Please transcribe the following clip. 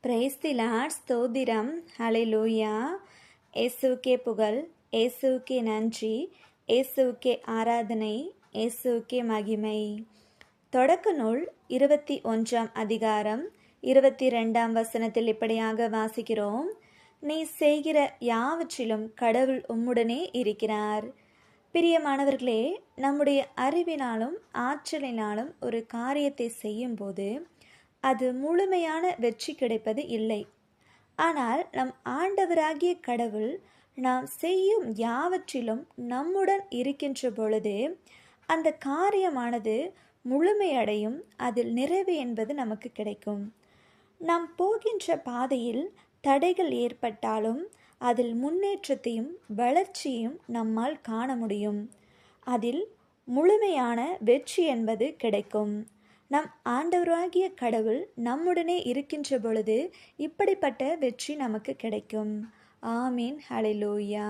Praise the Lord. ஸ்தோத்திரம். ஹல்லேலூயா. இயேசுவுக்கே புகழ், இயேசுவுக்கே நன்றி, இயேசுவுக்கே ஆராதனை, இயேசுவுக்கே மகிமை. தொடக்க நூல் 21 அதிகாரம் 22 வசனத்தில் இப்படியாக வாசிக்கிறோம். நீ செய்கிற யாவற்றிலும் கடவுள் உம்முடனே இருக்கிறார். பிரியமானவர்களே, நம்முடைய அறிவினாலும் ஆற்றலினாலும் ஒரு காரியத்தை செய்யும்போது அது முழுமையான வெற்றி கிடைப்பது இல்லை. ஆனால் நம் ஆண்டவராகிய கடவுள் நாம் செய்யும் யாவற்றிலும் நம்முடன் இருக்கின்ற பொழுது அந்த காரியமானது முழுமையடையும், அதில் நிறைவு என்பது நமக்கு கிடைக்கும். நாம் போகின்ற பாதையில் தடைகள் ஏற்பட்டாலும் அதில் முன்னேற்றத்தையும் வளர்ச்சியும் நம்மால் காண முடியும். அதில் முழுமையான வெற்றி என்பது கிடைக்கும். நம் ஆண்டவராகிய கடவுள் நம்முடனே இருக்கின்ற பொழுது இப்படிப்பட்ட வெற்றி நமக்கு கிடைக்கும். ஆமீன். ஹல்லேலூயா.